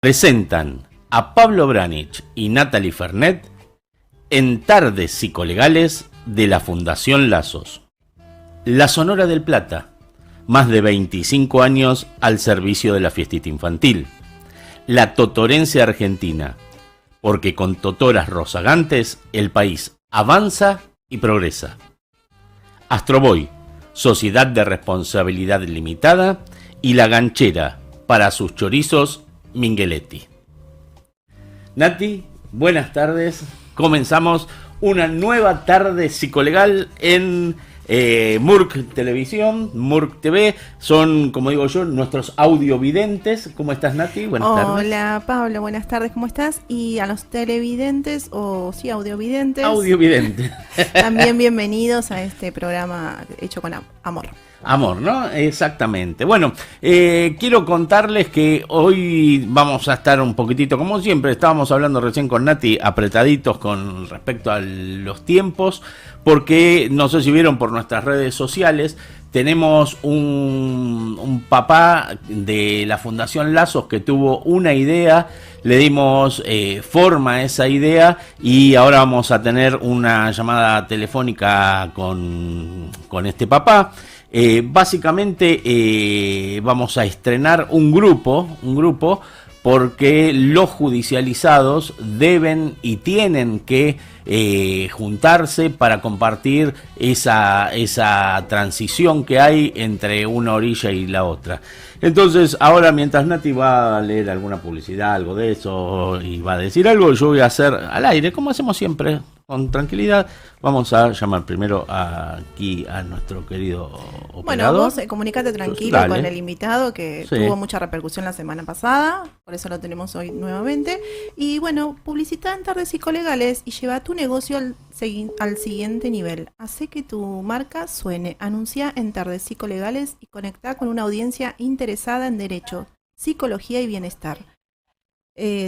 Presentan a Pablo Branich y Natalie Fernet en Tardes Psicolegales de la Fundación Lazos. La Sonora del Plata, más de 25 años al servicio de la fiestita infantil. La Totorense Argentina, porque con totoras rozagantes el país avanza y progresa. Astroboy, Sociedad de Responsabilidad Limitada, y La Ganchera, para sus chorizos Minghelletti. Nati, buenas tardes. Comenzamos una nueva tarde psicolegal en Murk Televisión, Murk TV. Son, como digo yo, nuestros audiovidentes. ¿Cómo estás, Nati? Buenas tardes. Hola, Pablo, buenas tardes, ¿cómo estás? Y a los televidentes, o sí, audiovidentes. Audiovidentes. También bienvenidos a este programa hecho con amor. Amor, ¿no? Exactamente. Bueno, quiero contarles que hoy vamos a estar un poquitito, como siempre, estábamos hablando recién con Nati, apretaditos con respecto a los tiempos, porque no sé si vieron por nuestras redes sociales, tenemos un papá de la Fundación Lazos que tuvo una idea, le dimos forma a esa idea y ahora vamos a tener una llamada telefónica con este papá. Básicamente vamos a estrenar un grupo porque los judicializados deben y tienen que juntarse para compartir esa transición que hay entre una orilla y la otra. Entonces ahora, mientras Nati va a leer alguna publicidad, algo de eso, y va a decir algo, yo voy a hacer al aire, como hacemos siempre, con tranquilidad. Vamos a llamar primero aquí a nuestro querido operador. Bueno, vos comunicate tranquilo. Dale. Con el invitado que Sí. tuvo mucha repercusión la semana pasada, por eso lo tenemos hoy nuevamente. Y bueno, publicita en Tardes Psicolegales y lleva tu negocio al siguiente nivel. Hace que tu marca suene, anuncia en Tardes Psicolegales y conecta con una audiencia interesada en derecho, psicología y bienestar.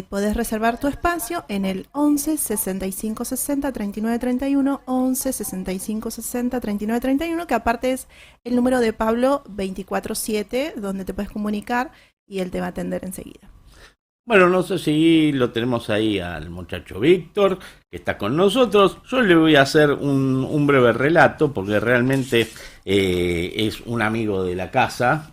Podés reservar tu espacio en el 11 65 60 39 31, 11 65 60 39 31, que aparte es el número de Pablo 24/7, donde te puedes comunicar y él te va a atender enseguida. Bueno, no sé si lo tenemos ahí al muchacho Víctor, que está con nosotros. Yo le voy a hacer un breve relato, porque realmente es un amigo de la casa.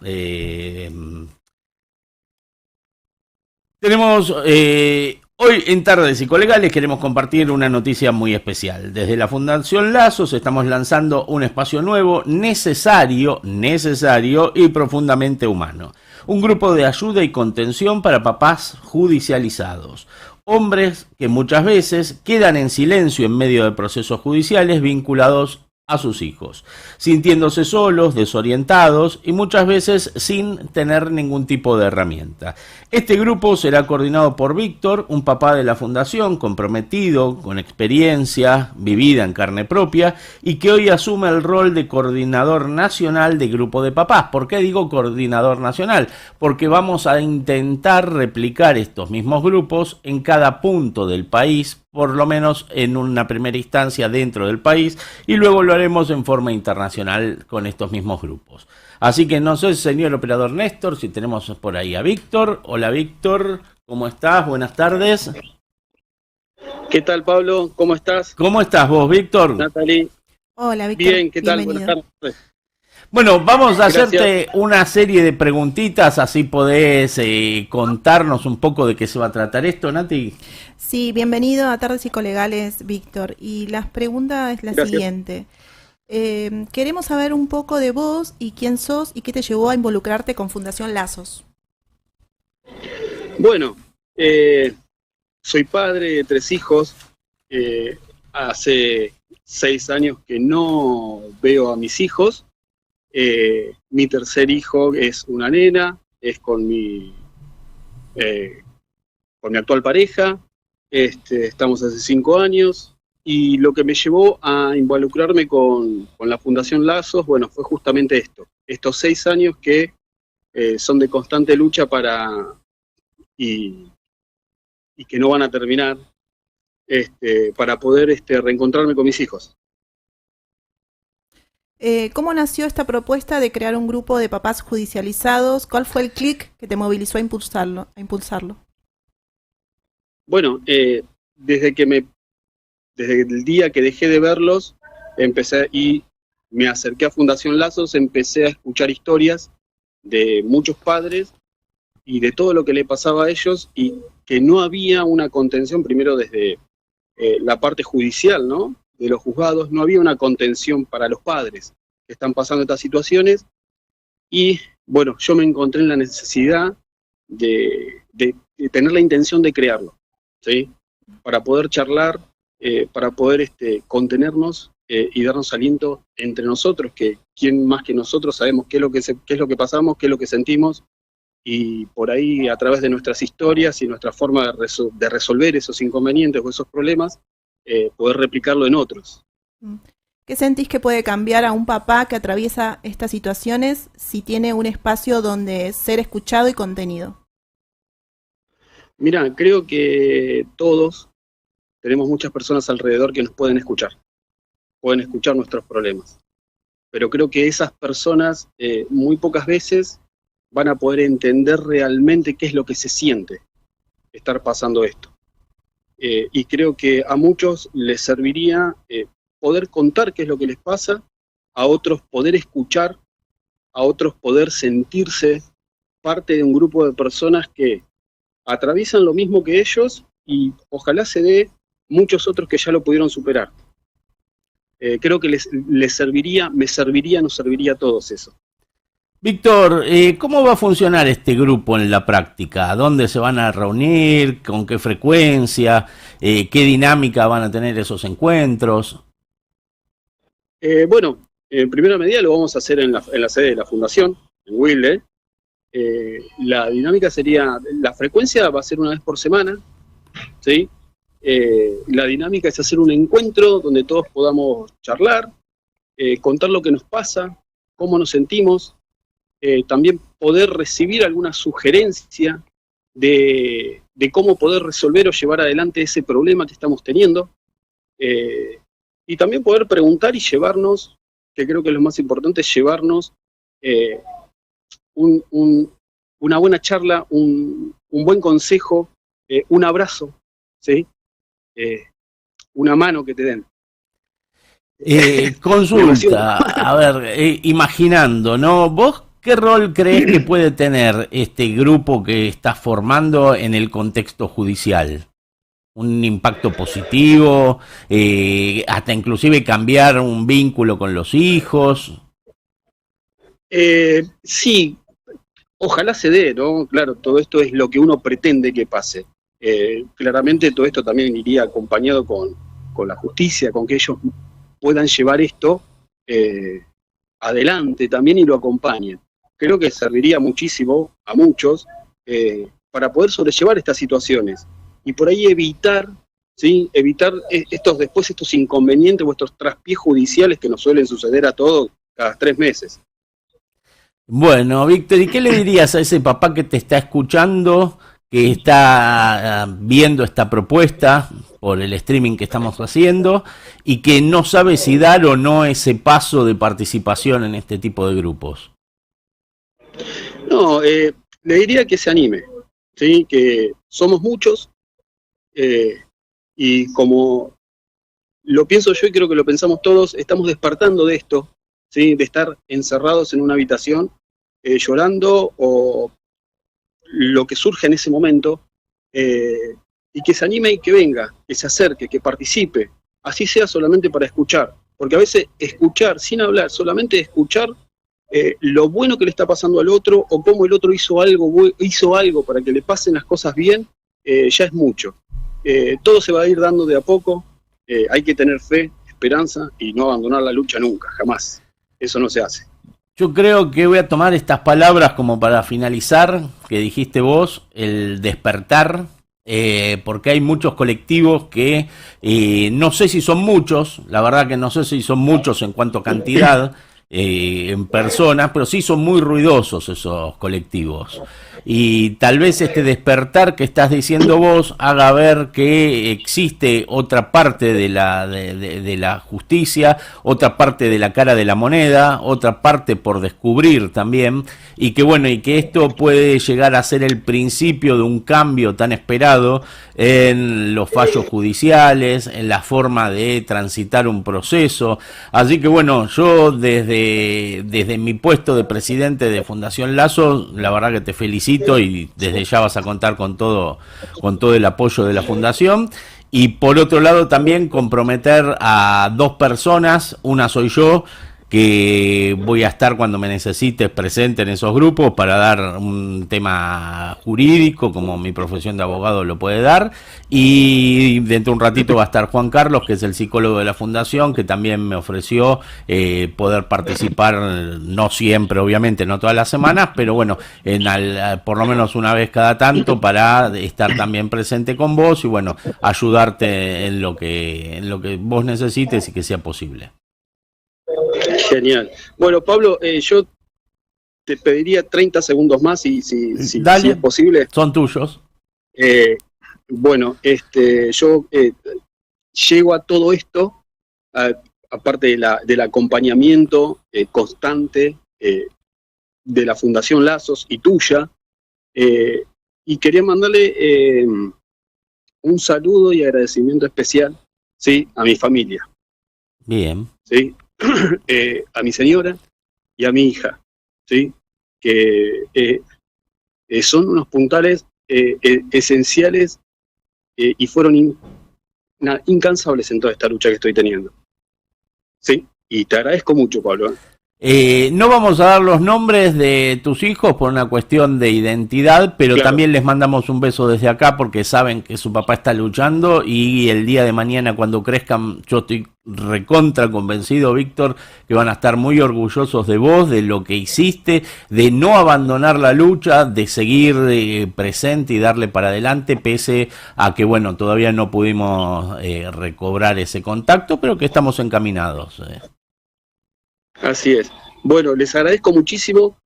Tenemos hoy en Tardes Psicolegales, queremos compartir una noticia muy especial. Desde la Fundación Lazos estamos lanzando un espacio nuevo, necesario y profundamente humano. Un grupo de ayuda y contención para papás judicializados. Hombres que muchas veces quedan en silencio en medio de procesos judiciales vinculados a sus hijos, sintiéndose solos, desorientados y muchas veces sin tener ningún tipo de herramienta. Este grupo será coordinado por Víctor, un papá de la Fundación comprometido, con experiencia vivida en carne propia y que hoy asume el rol de coordinador nacional de grupo de papás. ¿Por qué digo coordinador nacional? Porque vamos a intentar replicar estos mismos grupos en cada punto del país, por lo menos en una primera instancia dentro del país, y luego lo haremos en forma internacional con estos mismos grupos. Así que no sé, señor operador Néstor, si tenemos por ahí a Víctor. Hola Víctor, ¿cómo estás? Buenas tardes. ¿Qué tal, Pablo? ¿Cómo estás? ¿Cómo estás vos, Víctor? Natalie. Hola, Víctor. Bien, ¿qué tal? Bienvenido. Buenas tardes. Bueno, vamos a Gracias. hacerte una serie de preguntitas, así podés contarnos un poco de qué se va a tratar esto, Nati. Sí, bienvenido a Tardes Psicolegales, Víctor. Y la pregunta es la Gracias. siguiente. Queremos saber un poco de vos y quién sos y qué te llevó a involucrarte con Fundación Lazos. Bueno, soy padre de 3 hijos. Hace 6 años que no veo a mis hijos. Mi tercer hijo es una nena, es con mi actual pareja. Estamos hace 5 años. Y lo que me llevó a involucrarme con la Fundación Lazos, bueno, fue justamente esto. Estos 6 años que son de constante lucha y que no van a terminar, para poder reencontrarme con mis hijos. ¿Cómo nació esta propuesta de crear un grupo de papás judicializados? ¿Cuál fue el clic que te movilizó a impulsarlo? Bueno, desde el día que dejé de verlos, empecé y me acerqué a Fundación Lazos, empecé a escuchar historias de muchos padres y de todo lo que le pasaba a ellos y que no había una contención, primero desde la parte judicial, ¿no? De los juzgados, no había una contención para los padres que están pasando estas situaciones y bueno, yo me encontré en la necesidad de tener la intención de crearlo, ¿sí? Para poder charlar, para poder contenernos y darnos aliento entre nosotros, que quién más que nosotros sabemos qué es lo que pasamos, qué es lo que sentimos, y por ahí a través de nuestras historias y nuestra forma de resolver esos inconvenientes o esos problemas, poder replicarlo en otros. ¿Qué sentís que puede cambiar a un papá que atraviesa estas situaciones si tiene un espacio donde ser escuchado y contenido? Mira, creo que todos tenemos muchas personas alrededor que nos pueden escuchar nuestros problemas, pero creo que esas personas muy pocas veces van a poder entender realmente qué es lo que se siente estar pasando esto. Y creo que a muchos les serviría poder contar qué es lo que les pasa, a otros poder escuchar, a otros poder sentirse parte de un grupo de personas que atraviesan lo mismo que ellos y ojalá se dé muchos otros que ya lo pudieron superar. Creo que les serviría, nos serviría a todos eso. Víctor, ¿cómo va a funcionar este grupo en la práctica? ¿Dónde se van a reunir? ¿Con qué frecuencia? ¿Qué dinámica van a tener esos encuentros? Bueno, en primera medida lo vamos a hacer en la sede de la Fundación, en Wilde. La dinámica sería, la frecuencia va a ser una vez por semana, ¿sí? La dinámica es hacer un encuentro donde todos podamos charlar, contar lo que nos pasa, cómo nos sentimos, también poder recibir alguna sugerencia de cómo poder resolver o llevar adelante ese problema que estamos teniendo, y también poder preguntar y llevarnos, que creo que es lo más importante, llevarnos una buena charla, un buen consejo, un abrazo, ¿sí? Una mano que te den. Consulta, a ver, imaginando, ¿no? ¿Vos qué rol crees que puede tener este grupo que estás formando en el contexto judicial? ¿Un impacto positivo? ¿Hasta inclusive cambiar un vínculo con los hijos? Sí, ojalá se dé, ¿no? Claro, todo esto es lo que uno pretende que pase. Claramente todo esto también iría acompañado con la justicia, con que ellos puedan llevar esto adelante también y lo acompañen. Creo que serviría muchísimo a muchos para poder sobrellevar estas situaciones y por ahí evitar, ¿sí? Evitar estos inconvenientes o estos traspiés judiciales que nos suelen suceder a todos cada 3 meses. Bueno, Víctor, ¿y qué le dirías a ese papá que te está escuchando, que está viendo esta propuesta por el streaming que estamos haciendo y que no sabe si dar o no ese paso de participación en este tipo de grupos? No, le diría que se anime, ¿sí? Que somos muchos y como lo pienso yo y creo que lo pensamos todos, estamos despertando de esto, ¿sí? De estar encerrados en una habitación llorando o lo que surge en ese momento, y que se anime y que venga, que se acerque, que participe, así sea solamente para escuchar, porque a veces escuchar sin hablar, solamente escuchar lo bueno que le está pasando al otro o cómo el otro hizo algo para que le pasen las cosas bien, ya es mucho. Todo se va a ir dando de a poco, hay que tener fe, esperanza y no abandonar la lucha nunca, jamás. Eso no se hace. Yo creo que voy a tomar estas palabras como para finalizar, que dijiste vos, el despertar, porque hay muchos colectivos que no sé si son muchos, la verdad que no sé si son muchos en cuanto a cantidad, en personas, pero sí son muy ruidosos esos colectivos. Y tal vez este despertar que estás diciendo vos haga ver que existe otra parte de la justicia, otra parte de la cara de la moneda, otra parte por descubrir también, y que bueno, y que esto puede llegar a ser el principio de un cambio tan esperado en los fallos judiciales, en la forma de transitar un proceso. Así que bueno, yo desde mi puesto de presidente de Fundación Lazo, la verdad que te felicito y desde ya vas a contar con todo el apoyo de la Fundación. Y por otro lado también comprometer a 2 personas, una soy yo, que voy a estar cuando me necesites presente en esos grupos para dar un tema jurídico como mi profesión de abogado lo puede dar, y dentro de un ratito va a estar Juan Carlos, que es el psicólogo de la Fundación, que también me ofreció poder participar, no siempre obviamente, no todas las semanas, pero bueno, por lo menos una vez cada tanto, para estar también presente con vos y bueno, ayudarte en lo que vos necesites y que sea posible. Genial. Bueno, Pablo, yo te pediría 30 segundos más si es posible. Son tuyos. Bueno, yo llego a todo esto, aparte del acompañamiento constante de la Fundación Lazos y tuya, y quería mandarle un saludo y agradecimiento especial, ¿sí?, a mi familia. Bien. ¿Sí? A mi señora y a mi hija, ¿sí?, que son unos puntales esenciales y fueron incansables en toda esta lucha que estoy teniendo. ¿Sí? Y te agradezco mucho, Pablo. No vamos a dar los nombres de tus hijos por una cuestión de identidad, pero claro, también les mandamos un beso desde acá porque saben que su papá está luchando y el día de mañana cuando crezcan, yo estoy recontra convencido, Víctor, que van a estar muy orgullosos de vos, de lo que hiciste, de no abandonar la lucha, de seguir presente y darle para adelante, pese a que, bueno, todavía no pudimos recobrar ese contacto, pero que estamos encaminados. Así es. Bueno, les agradezco muchísimo,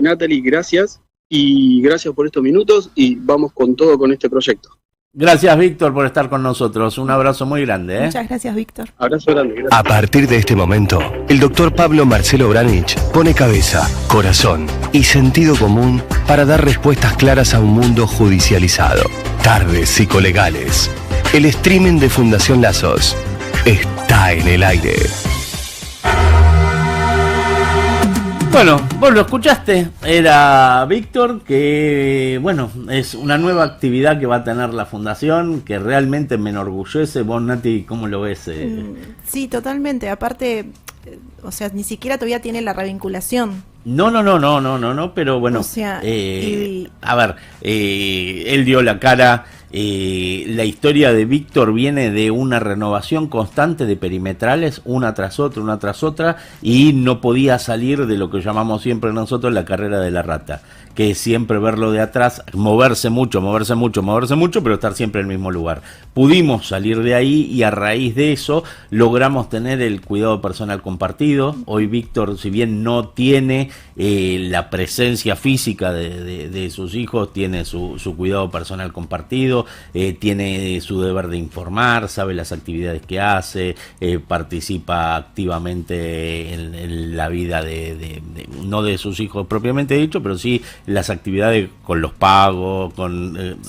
Natalie, gracias, y gracias por estos minutos, y vamos con todo con este proyecto. Gracias, Víctor, por estar con nosotros. Un abrazo muy grande. Muchas gracias, Víctor. Abrazo grande. Gracias. A partir de este momento, el doctor Pablo Marcelo Branich pone cabeza, corazón y sentido común para dar respuestas claras a un mundo judicializado. Tardes psicolegales. El streaming de Fundación Lazos está en el aire. Bueno, vos lo escuchaste, era Víctor, que bueno, es una nueva actividad que va a tener la Fundación, que realmente me enorgullece. Vos, Nati, ¿cómo lo ves? Sí, totalmente, aparte, o sea, ni siquiera todavía tiene la revinculación. No, pero bueno, o sea, a ver, él dio la cara. La historia de Víctor viene de una renovación constante de perimetrales, una tras otra, y no podía salir de lo que llamamos siempre nosotros la carrera de la rata, que es siempre verlo de atrás, moverse mucho, pero estar siempre en el mismo lugar. Pudimos salir de ahí y a raíz de eso logramos tener el cuidado personal compartido. Hoy Víctor, si bien no tiene la presencia física de sus hijos, tiene su cuidado personal compartido, tiene su deber de informar, sabe las actividades que hace, participa activamente en la vida no de sus hijos propiamente dicho, pero sí las actividades con los pagos,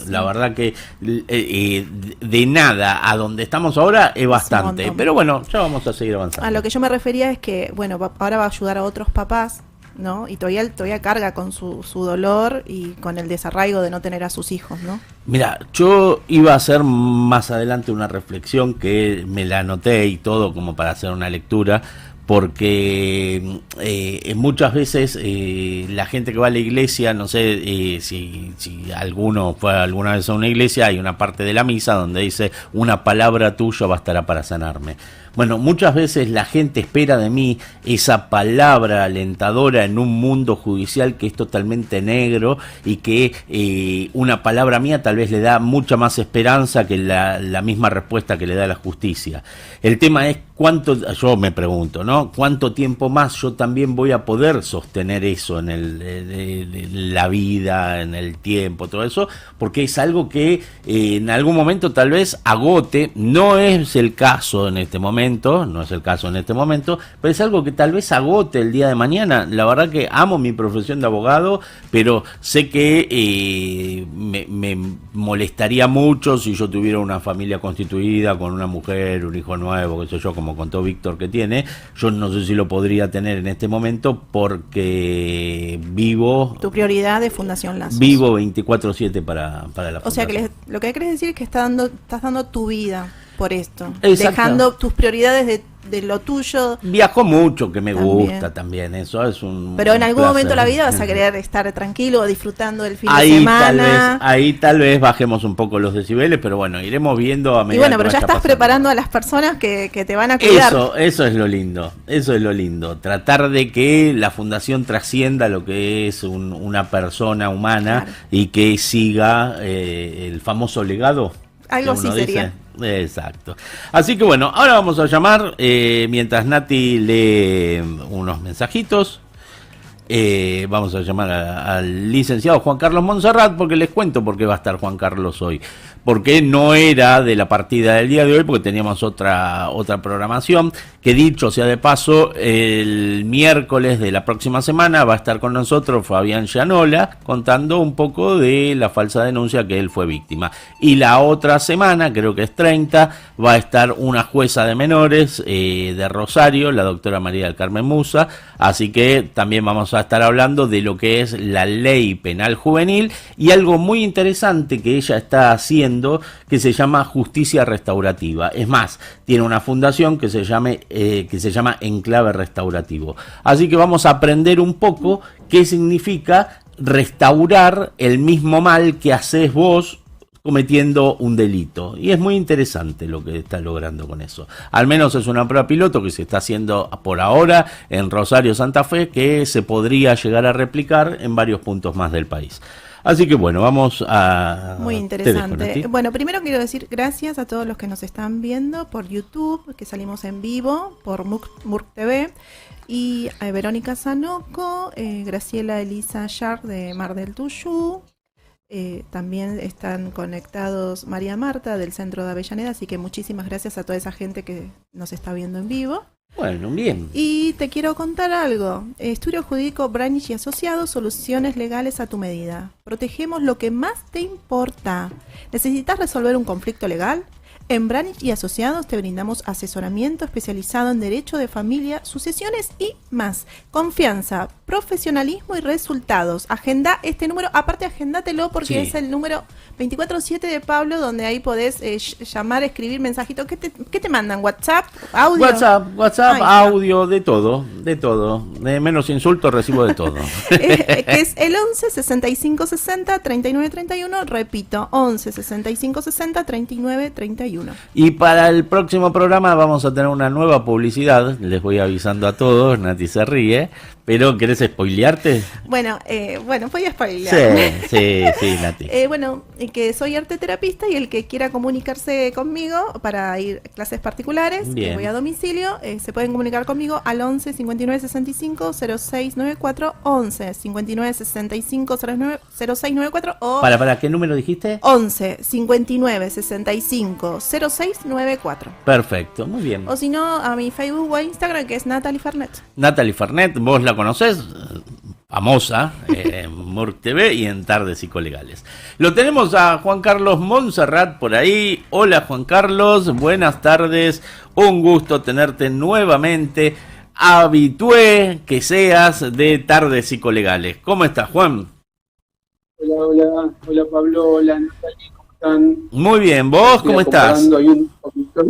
la verdad que de nada a donde estamos ahora es bastante, pero bueno, ya vamos a seguir avanzando. A lo que yo me refería es que, bueno, ahora va a ayudar a otros papás, ¿no? Y todavía carga con su dolor y con el desarraigo de no tener a sus hijos, ¿no? Mira, yo iba a hacer más adelante una reflexión que me la anoté y todo como para hacer una lectura, porque muchas veces la gente que va a la iglesia, no sé si alguno fue alguna vez a una iglesia, hay una parte de la misa donde dice una palabra tuya bastará para sanarme. Bueno, muchas veces la gente espera de mí esa palabra alentadora en un mundo judicial que es totalmente negro y que una palabra mía tal vez le da mucha más esperanza que la misma respuesta que le da la justicia. El tema es cuánto, yo me pregunto, ¿no? ¿no? ¿Cuánto tiempo más yo también voy a poder sostener eso en la vida, en el tiempo, todo eso? Porque es algo que en algún momento tal vez agote. No es el caso en este momento, pero es algo que tal vez agote el día de mañana. La verdad que amo mi profesión de abogado, pero sé que me molestaría mucho si yo tuviera una familia constituida con una mujer, un hijo nuevo, qué sé yo, como contó Víctor que tiene. Yo no sé si lo podría tener en este momento porque vivo... Tu prioridad de Fundación Lazos. Vivo 24/7 para la O sea, fundación. que lo que querés decir es que estás dando tu vida por esto. Exacto. Dejando tus prioridades de lo tuyo. Viajo mucho, que me También. gusta también, eso es un... Pero en algún placer. momento de la vida vas a querer estar tranquilo, disfrutando del fin de Ahí semana. tal vez bajemos un poco los decibeles, pero bueno, iremos viendo a medida Y bueno, que pero ya vaya estás pasando. preparando a las personas que te van a cuidar. Eso es lo lindo, tratar de que la fundación trascienda lo que es una persona humana, Claro. y que siga el famoso legado. Algo que uno así sería. dice. Exacto. Así que bueno, ahora vamos a llamar, mientras Nati lee unos mensajitos, vamos a llamar al licenciado Juan Carlos Monserrat, porque les cuento por qué va a estar Juan Carlos hoy. Porque no era de la partida del día de hoy, porque teníamos otra programación, que dicho sea de paso, el miércoles de la próxima semana va a estar con nosotros Fabián Llanola, contando un poco de la falsa denuncia que él fue víctima. Y la otra semana, creo que es 30, va a estar una jueza de menores de Rosario, la doctora María del Carmen Musa, así que también vamos a estar hablando de lo que es la ley penal juvenil y algo muy interesante que ella está haciendo, que se llama Justicia Restaurativa. Es más, tiene una fundación que se llama Enclave Restaurativo. Así que vamos a aprender un poco qué significa restaurar el mismo mal que haces vos cometiendo un delito. Y es muy interesante lo que está logrando con eso. Al menos es una prueba piloto que se está haciendo por ahora en Rosario, Santa Fe, que se podría llegar a replicar en varios puntos más del país. Así que bueno, vamos a... Muy interesante. Bueno, primero quiero decir gracias a todos los que nos están viendo por YouTube, que salimos en vivo, por Murk TV, y a Verónica Sanoco, Graciela Elisa Shark de Mar del Tuyú. También están conectados María Marta del Centro de Avellaneda, así que muchísimas gracias a toda esa gente que nos está viendo en vivo. Bueno, bien. Y te quiero contar algo. Estudio Jurídico Branich y Asociados, soluciones legales a tu medida. Protegemos lo que más te importa. ¿Necesitas resolver un conflicto legal? En Branich y Asociados te brindamos asesoramiento especializado en derecho de familia, sucesiones y más. Confianza, profesionalismo y resultados. Agenda este número, aparte agéndatelo porque Sí. es el número 24/7 de Pablo, donde ahí podés llamar, escribir mensajitos. ¿Qué te mandan? ¿WhatsApp? ¿Audio? WhatsApp, Ahí está. audio, de todo. De menos insultos recibo de todo. Que es el 11 65 60 39 31, repito, 11 65 60 39 31. Y para el próximo programa vamos a tener una nueva publicidad, les voy avisando a todos, Nati se ríe, pero ¿querés spoilearte? Bueno, voy a spoilear. Sí, Nati. Bueno, que soy arteterapista y el que quiera comunicarse conmigo para ir a clases particulares, Bien. que voy a domicilio, se pueden comunicar conmigo al 11 59 65 06 94, 11 59 65 06 94 o ¿Para qué número dijiste? 11 59 65 06 94. Perfecto, muy bien. O si no, a mi Facebook o Instagram, que es Natalie Fernet. Natalie Fernet, vos la conocés, famosa, en Murk TV y en Tardes Psicolegales. Lo tenemos a Juan Carlos Monserrat por ahí. Hola Juan Carlos, buenas tardes, un gusto tenerte nuevamente, habitué que seas de Tardes Psicolegales. ¿Cómo estás, Juan? Hola Pablo, hola Natalie, ¿cómo están? Muy bien, ¿vos cómo estás? Ahí un poquito.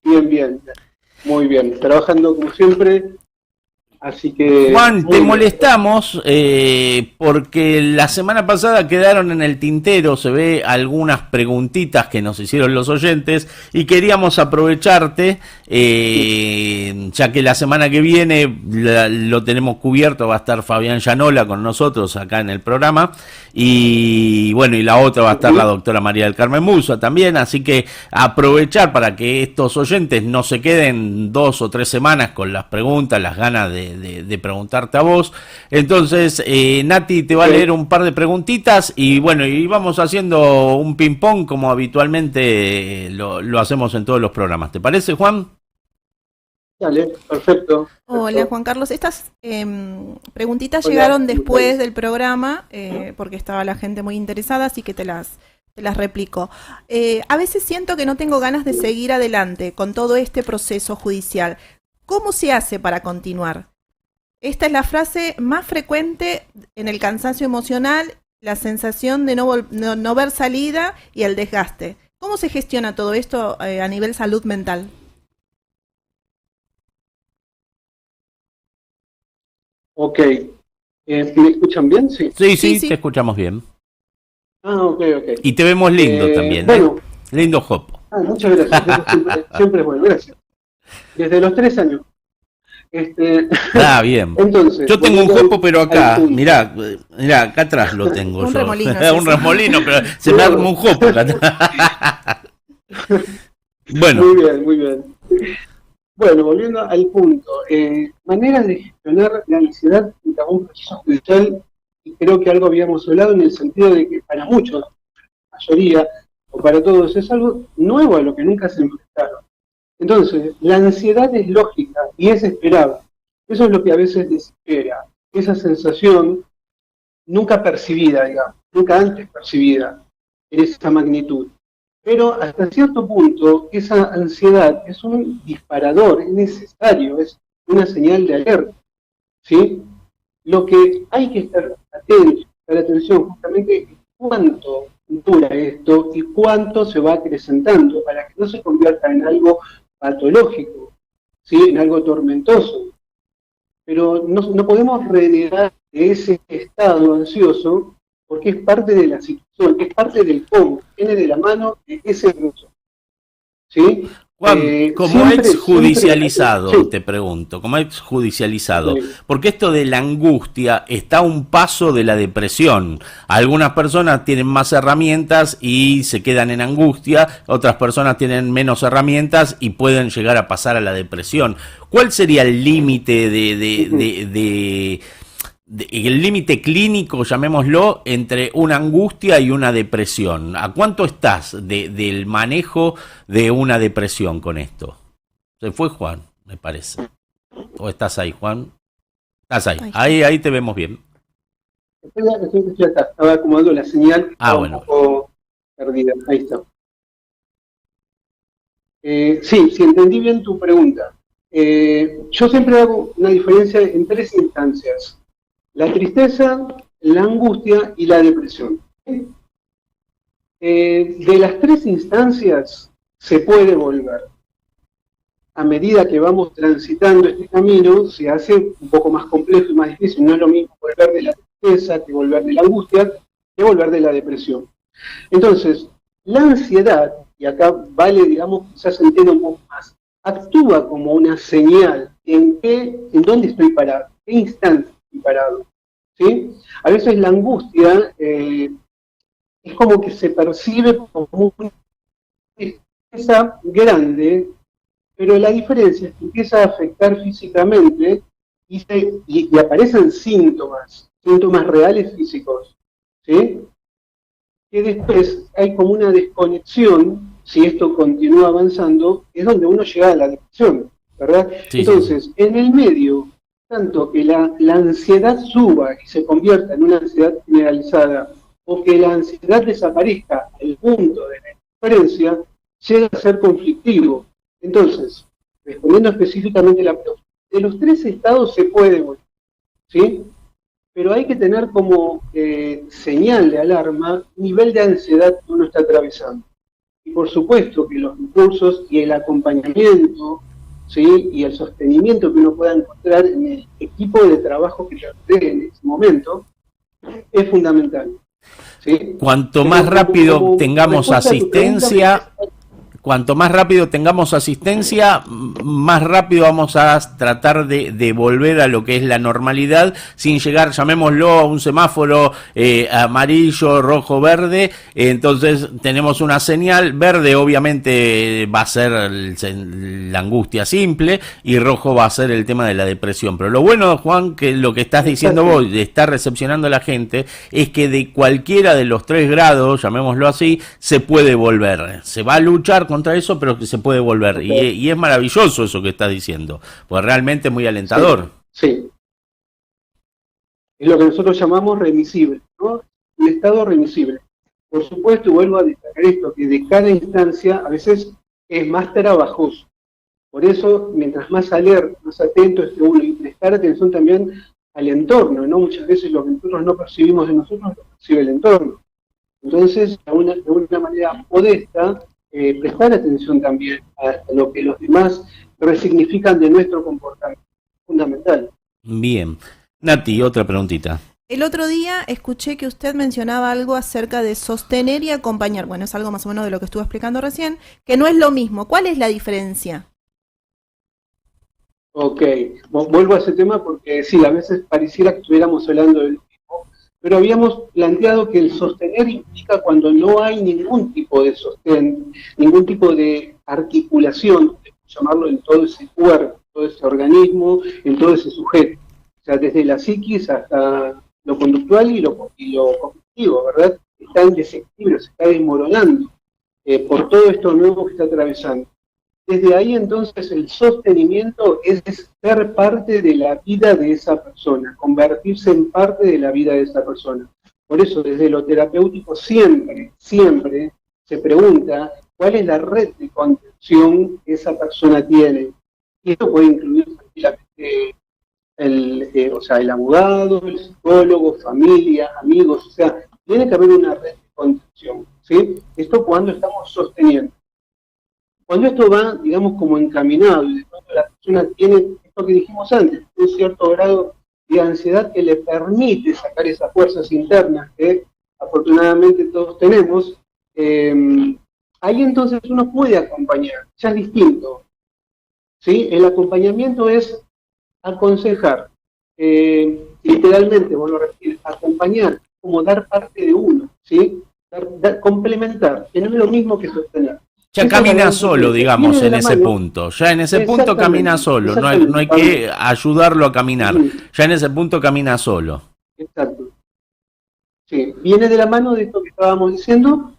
Bien, muy bien, trabajando como siempre, Así que... Juan, te muy molestamos porque la semana pasada quedaron en el tintero, se ve algunas preguntitas que nos hicieron los oyentes y queríamos aprovecharte, ya que la semana que viene lo tenemos cubierto, va a estar Fabián Llanola con nosotros acá en el programa y bueno, y la otra va a estar la doctora María del Carmen Musa también, así que aprovechar para que estos oyentes no se queden 2 o 3 semanas con las preguntas, las ganas de preguntarte a vos. Entonces, Nati te va a leer un par de preguntitas y bueno, y vamos haciendo un ping pong como habitualmente lo hacemos en todos los programas. ¿Te parece, Juan? Dale, perfecto. Hola Juan Carlos, estas preguntitas Hola, llegaron ¿cómo después estás? del programa porque estaba la gente muy interesada, así que te las replico. A veces siento que no tengo ganas de seguir adelante con todo este proceso judicial. ¿Cómo se hace para continuar? Esta es la frase más frecuente en el cansancio emocional, la sensación de no ver salida y el desgaste. ¿Cómo se gestiona todo esto a nivel salud mental? Ok. ¿Me escuchan bien? Sí. Sí, Sí, sí, sí. te escuchamos bien. Ah, ok. Y te vemos lindo también, Bueno, lindo jopo. muchas gracias. Eso siempre es bueno, gracias. Desde los 3 años. Ah, bien. Entonces, Yo tengo un volviendo jopo, pero al acá, punto. mirá, acá atrás lo tengo Un yo. remolino es Un eso. remolino, pero se me arma un jopo acá atrás. Bueno, Muy bien, muy bien. Bueno, volviendo al punto, maneras de gestionar la ansiedad frente a un proceso judicial, y creo que algo habíamos hablado en el sentido de que para muchos, la mayoría, o para todos, es algo nuevo a lo que nunca se enfrentaron. Entonces, la ansiedad es lógica y es esperable. Eso es lo que a veces desespera, esa sensación nunca percibida, digamos, nunca antes percibida en esa magnitud. Pero hasta cierto punto, esa ansiedad es un disparador, es necesario, es una señal de alerta, ¿sí? Lo que hay que estar atentos, prestar atención justamente es cuánto dura esto y cuánto se va acrecentando para que no se convierta en algo patológico, ¿sí? En algo tormentoso. Pero no podemos renegar de ese estado ansioso porque es parte de la situación, es parte del cómo, viene de la mano de ese proceso. ¿Sí? Juan, como Siempre, exjudicializado, sí. te pregunto, como exjudicializado, Sí. porque esto de la angustia está a un paso de la depresión. Algunas personas tienen más herramientas y se quedan en angustia, otras personas tienen menos herramientas y pueden llegar a pasar a la depresión. ¿Cuál sería el límite el límite clínico, llamémoslo, entre una angustia y una depresión? ¿A cuánto estás del manejo de una depresión con esto? Se fue Juan, me parece. ¿O estás ahí, Juan? Estás ahí. Ahí te vemos bien. Estoy acá, estaba acomodando la señal, estaba bueno. un poco perdida. Ahí está. Sí, si entendí bien tu pregunta. Yo siempre hago una diferencia en 3 instancias. La tristeza, la angustia y la depresión. De las 3 instancias se puede volver. A medida que vamos transitando este camino, se hace un poco más complejo y más difícil. No es lo mismo volver de la tristeza que volver de la angustia, que volver de la depresión. Entonces, la ansiedad, y acá vale, digamos, quizás se entienda un poco más, actúa como una señal en dónde estoy parado, qué instante estoy parado. ¿Sí? A veces la angustia es como que se percibe como una tristeza grande, pero la diferencia es que empieza a afectar físicamente y aparecen síntomas reales físicos, ¿sí? Que después hay como una desconexión, si esto continúa avanzando, es donde uno llega a la depresión, ¿verdad? Sí, Entonces, en el medio, tanto que la ansiedad suba y se convierta en una ansiedad generalizada, o que la ansiedad desaparezca al punto de la diferencia, llega a ser conflictivo. Entonces, respondiendo específicamente la pregunta, de los 3 estados se puede volver, ¿sí? Pero hay que tener como señal de alarma nivel de ansiedad que uno está atravesando. Y por supuesto que los recursos y el acompañamiento ¿sí? Y el sostenimiento que uno pueda encontrar en el equipo de trabajo que te dé en ese momento es fundamental, ¿sí? Cuanto Pero más rápido como tengamos respuesta a tu pregunta, asistencia, cuanto más rápido tengamos asistencia, más rápido vamos a tratar de volver a lo que es la normalidad, sin llegar, llamémoslo, a un semáforo amarillo, rojo, verde. Entonces tenemos una señal, verde obviamente va a ser la angustia simple, y rojo va a ser el tema de la depresión. Pero lo bueno, Juan, que lo que estás diciendo vos, de estar recepcionando a la gente, es que de cualquiera de los 3 grados, llamémoslo así, se puede volver. Se va a luchar contra eso, pero que se puede volver. Okay. Y es maravilloso eso que estás diciendo, pues realmente es muy alentador. Sí, sí. Es lo que nosotros llamamos remisible, ¿no? Un estado remisible. Por supuesto, y vuelvo a destacar esto, que de cada instancia a veces es más trabajoso. Por eso, mientras más alerta, más atento esté uno y prestar atención también al entorno, ¿no? Muchas veces lo que nosotros no percibimos de nosotros lo percibe el entorno. Entonces, de una manera modesta, prestar atención también a lo que los demás resignifican de nuestro comportamiento. Fundamental. Bien. Nati, otra preguntita. El otro día escuché que usted mencionaba algo acerca de sostener y acompañar. Bueno, es algo más o menos de lo que estuve explicando recién, que no es lo mismo. ¿Cuál es la diferencia? Ok, vuelvo a ese tema porque sí, a veces pareciera que estuviéramos hablando del mismo, pero habíamos planteado que el sostener implica cuando no hay ningún tipo de sostén, ningún tipo de articulación, llamarlo, en todo ese cuerpo, todo ese organismo, en todo ese sujeto. O sea, desde la psiquis hasta lo conductual y lo cognitivo, ¿verdad? Está en desequilibrio, se está desmoronando por todo esto nuevo que está atravesando. Desde ahí entonces el sostenimiento es ser parte de la vida de esa persona, convertirse en parte de la vida de esa persona. Por eso desde lo terapéutico siempre se pregunta cuál es la red de contención que esa persona tiene. Y esto puede incluir tranquilamente el abogado, el psicólogo, familia, amigos, o sea, tiene que haber una red de contención, ¿sí? Esto cuando estamos sosteniendo. Cuando esto va, digamos, como encaminado, y de pronto la persona tiene esto que dijimos antes, un cierto grado de ansiedad que le permite sacar esas fuerzas internas que afortunadamente todos tenemos, ahí entonces uno puede acompañar, ya es distinto, ¿sí? El acompañamiento es aconsejar, literalmente, vuelvo a repetir, acompañar, como dar parte de uno, ¿sí? Complementar, que no es lo mismo que sostener. Ya camina solo, digamos, en ese punto. Ya en ese punto camina solo. No hay que ayudarlo a caminar. Ya en ese punto camina solo. Exacto. Sí, viene de la mano de esto que estábamos diciendo,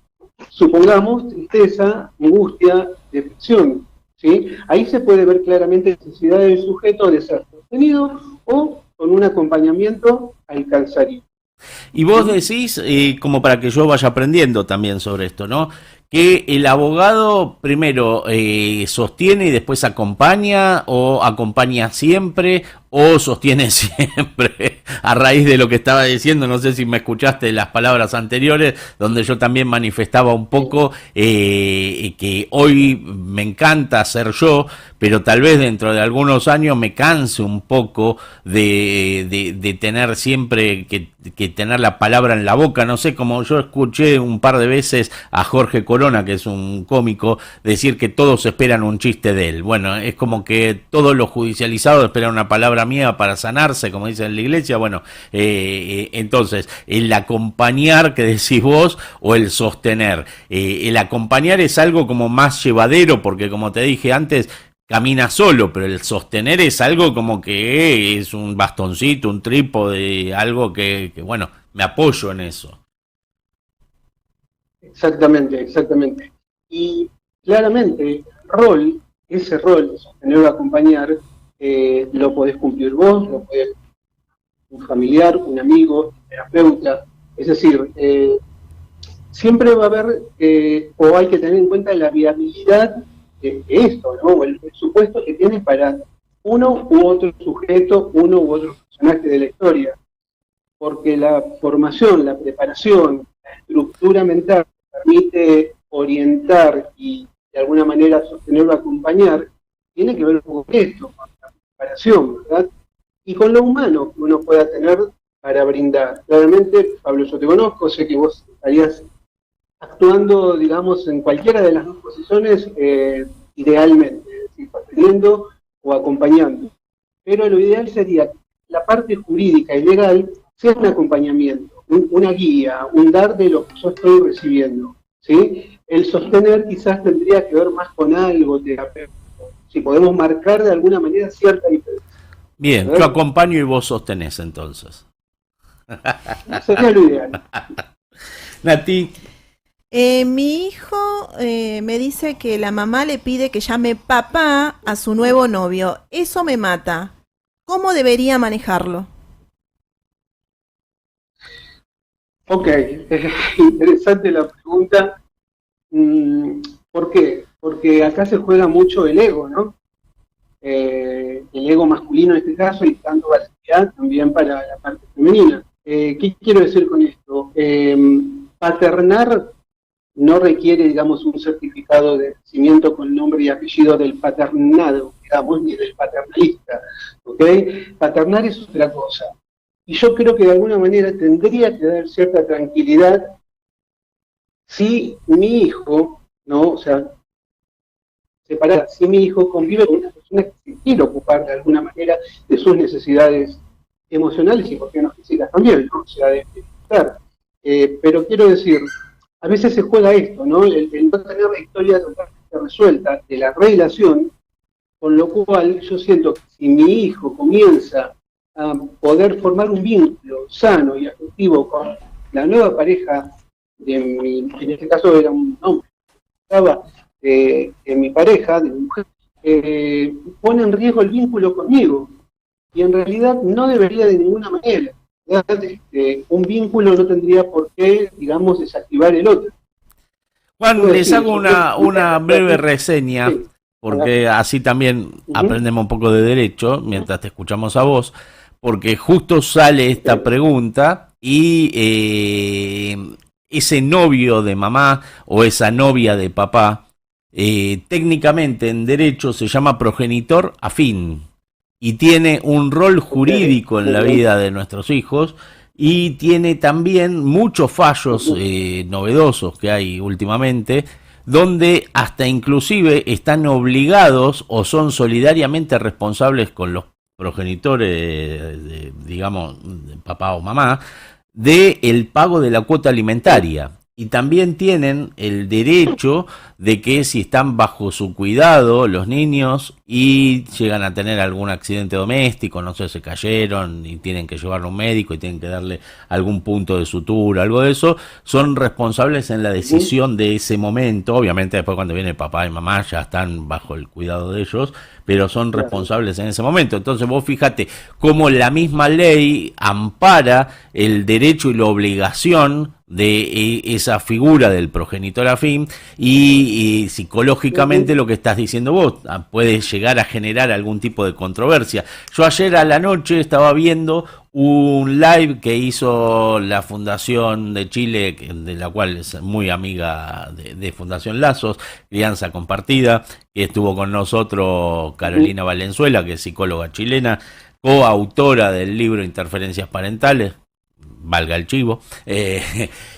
supongamos tristeza, angustia, depresión, ¿sí? Ahí se puede ver claramente la necesidad del sujeto de ser sostenido o con un acompañamiento alcanzaría. Y vos decís, como para que yo vaya aprendiendo también sobre esto, ¿no? Que el abogado primero sostiene y después acompaña, o acompaña siempre, o sostiene siempre. A raíz de lo que estaba diciendo, no sé si me escuchaste las palabras anteriores, donde yo también manifestaba un poco que hoy me encanta ser yo, pero tal vez dentro de algunos años me canse un poco de tener siempre que tener la palabra en la boca. No sé, como yo escuché un par de veces a Jorge Corona, que es un cómico, decir que todos esperan un chiste de él. Bueno, es como que todos los judicializados esperan una palabra mía para sanarse, como dicen en la iglesia. Bueno, entonces, el acompañar que decís vos, o el sostener. El acompañar es algo como más llevadero, porque como te dije antes, camina solo, pero el sostener es algo como que es un bastoncito, un trípode, algo que bueno, me apoyo en eso. Exactamente. Y claramente ese rol de sostener o acompañar, lo podés cumplir vos, lo podés un familiar, un amigo, un terapeuta. Es decir, siempre va a haber, o hay que tener en cuenta la viabilidad de esto, ¿no? O el presupuesto que tiene para uno u otro sujeto, uno u otro personaje de la historia. Porque la formación, la preparación, la estructura mental permite orientar y de alguna manera sostener o acompañar, tiene que ver un poco con esto, con la comparación, ¿verdad? Y con lo humano que uno pueda tener para brindar. Claramente, Pablo, yo te conozco, sé que vos estarías actuando, digamos, en cualquiera de las dos posiciones, idealmente, es decir, sosteniendo o acompañando. Pero lo ideal sería que la parte jurídica y legal sea un acompañamiento, una guía, un dar de lo que yo estoy recibiendo, ¿sí? El sostener quizás tendría que ver más con algo terapéutico, si podemos marcar de alguna manera cierta diferencia. Bien, yo acompaño y vos sostenés entonces. Sería lo ideal. Nati. Mi hijo me dice que la mamá le pide que llame papá a su nuevo novio. Eso me mata. ¿Cómo debería manejarlo? Ok, interesante la pregunta. ¿Por qué? Porque acá se juega mucho el ego, ¿no? El ego masculino en este caso y dando validad también para la parte femenina. ¿Qué quiero decir con esto? Paternar no requiere, digamos, un certificado de nacimiento con nombre y apellido del paternado, digamos, ni del paternalista, ¿ok? Paternar es otra cosa. Y yo creo que de alguna manera tendría que dar cierta tranquilidad si mi hijo, ¿no? O sea, separar, si mi hijo convive con una persona que se quiere ocupar de alguna manera de sus necesidades emocionales y, por qué no, físicas también, ¿no? O sea, de estar. Pero quiero decir, a veces se juega esto, ¿no? El no tener la historia totalmente resuelta de la relación, con lo cual yo siento que si mi hijo comienza a poder formar un vínculo sano y afectivo con la nueva pareja de mi, en este caso era un hombre, estaba de mi pareja, de mi mujer, pone en riesgo el vínculo conmigo, y en realidad no debería de ninguna manera. Un vínculo no tendría por qué, digamos, desactivar el otro. Juan, les hago una breve reseña, sí, porque así también aprendemos un poco de derecho mientras te escuchamos a vos, porque justo sale esta pregunta y ese novio de mamá o esa novia de papá, técnicamente en derecho se llama progenitor afín y tiene un rol jurídico en la vida de nuestros hijos y tiene también muchos fallos novedosos que hay últimamente, donde hasta inclusive están obligados o son solidariamente responsables con los progenitores, digamos, de papá o mamá, de el pago de la cuota alimentaria. Y también tienen el derecho de que si están bajo su cuidado los niños y llegan a tener algún accidente doméstico, no sé, se cayeron y tienen que llevarlo a un médico y tienen que darle algún punto de sutura, algo de eso, son responsables en la decisión de ese momento. Obviamente después cuando viene papá y mamá ya están bajo el cuidado de ellos, pero son responsables en ese momento. Entonces vos fíjate cómo la misma ley ampara el derecho y la obligación de esa figura del progenitor afín y psicológicamente lo que estás diciendo vos puede llegar a generar algún tipo de controversia. Yo ayer a la noche estaba viendo un live que hizo la Fundación de Chile, de la cual es muy amiga de Fundación Lazos, Crianza Compartida, que estuvo con nosotros Carolina Valenzuela, que es psicóloga chilena, coautora del libro Interferencias Parentales, valga el chivo,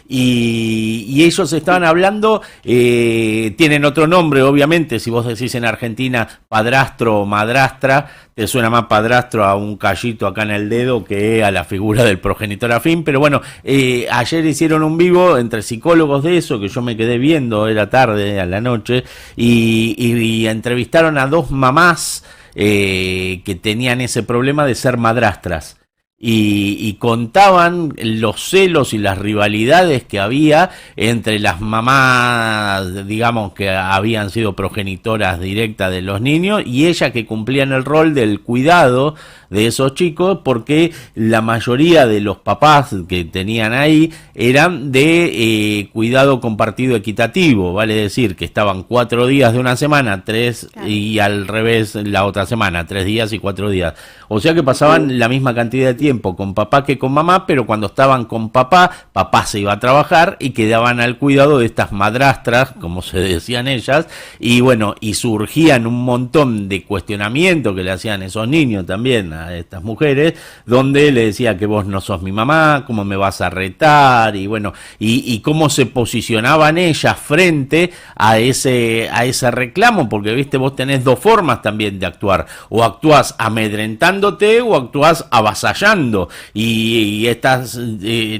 y ellos estaban hablando, tienen otro nombre, obviamente, si vos decís en Argentina padrastro o madrastra, te suena más padrastro a un callito acá en el dedo que a la figura del progenitor afín, pero bueno, ayer hicieron un vivo entre psicólogos de eso, que yo me quedé viendo, era tarde, a la noche, y entrevistaron a dos mamás que tenían ese problema de ser madrastras. Y contaban los celos y las rivalidades que había entre las mamás, digamos, que habían sido progenitoras directas de los niños y ellas que cumplían el rol del cuidado de esos chicos, porque la mayoría de los papás que tenían ahí eran de cuidado compartido equitativo, vale decir que estaban 4 días de una semana, 3 Claro. y al revés la otra semana, 3 días y 4 días. O sea que pasaban la misma cantidad de tiempo con papá que con mamá, pero cuando estaban con papá, papá se iba a trabajar y quedaban al cuidado de estas madrastras, como se decían ellas, y bueno, y surgían un montón de cuestionamientos que le hacían esos niños también a estas mujeres, donde le decía que vos no sos mi mamá, cómo me vas a retar, y bueno, y cómo se posicionaban ellas frente a ese reclamo, porque viste, vos tenés dos formas también de actuar, o actuás amedrentándote o actuás avasallando, y estas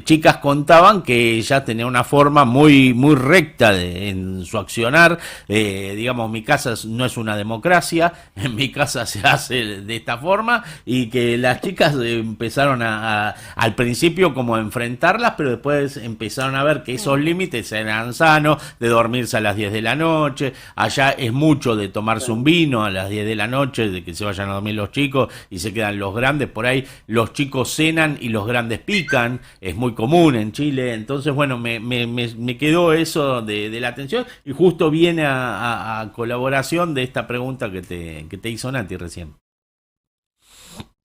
chicas contaban que ella tenía una forma muy recta en su accionar, digamos, mi casa no es una democracia, en mi casa se hace de esta forma, y que las chicas empezaron al principio como a enfrentarlas, pero después empezaron a ver que esos límites eran sanos, de dormirse a las 10 de la noche, allá es mucho de tomarse un vino a las 10 de la noche, de que se vayan a dormir los chicos y se quedan los grandes, por ahí los chicos cenan y los grandes pican, es muy común en Chile, entonces bueno, me quedó eso de la atención, y justo viene a colaboración de esta pregunta que te hizo Nati recién.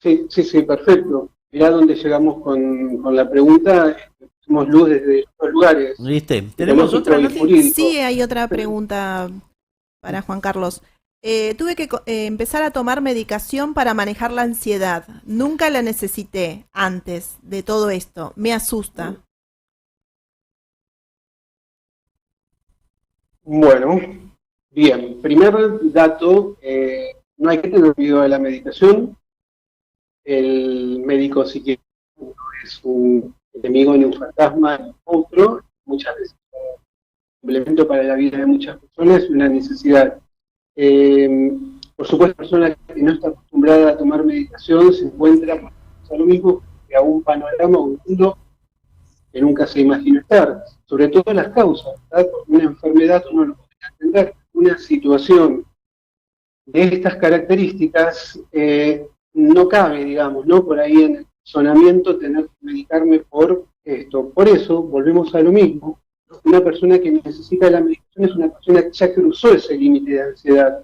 Sí, sí, sí, perfecto. Mirá dónde llegamos con la pregunta, somos luz desde los lugares. ¿Viste? ¿Tenemos otra, Nati? Jurídico. Sí, hay otra pregunta para Juan Carlos. Tuve que empezar a tomar medicación para manejar la ansiedad. Nunca la necesité antes de todo esto. Me asusta. Bueno, bien, primer dato, no hay que tener miedo a la medicación. El médico psiquiatra no es un enemigo ni un fantasma ni un monstruo, muchas veces es un complemento para la vida de muchas personas y una necesidad. Por supuesto, persona que no está acostumbrada a tomar medicación se encuentra con lo mismo que a un panorama o un mundo que nunca se imaginó estar, sobre todo las causas, ¿verdad? Porque una enfermedad uno lo puede entender, una situación de estas características no cabe, digamos, ¿no? Por ahí en el razonamiento tener que medicarme por esto. Por eso, volvemos a lo mismo, una persona que necesita la medicación es una persona que ya cruzó ese límite de ansiedad,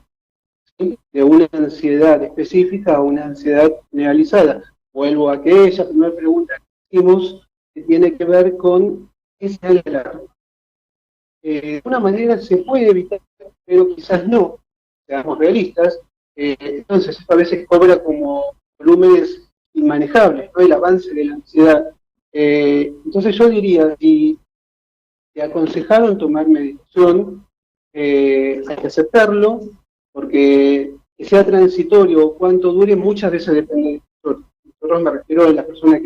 ¿sí? De una ansiedad específica a una ansiedad generalizada. Vuelvo a aquella primera pregunta que hicimos, que tiene que ver con ese alarma. De una manera se puede evitar, pero quizás no, seamos realistas. Entonces esto a veces cobra como volúmenes inmanejables, ¿no? El avance de la ansiedad. Entonces yo diría, si te aconsejaron tomar medicación, hay que aceptarlo, porque que sea transitorio o cuánto dure, muchas veces depende del doctor. Nosotros me refiero a la persona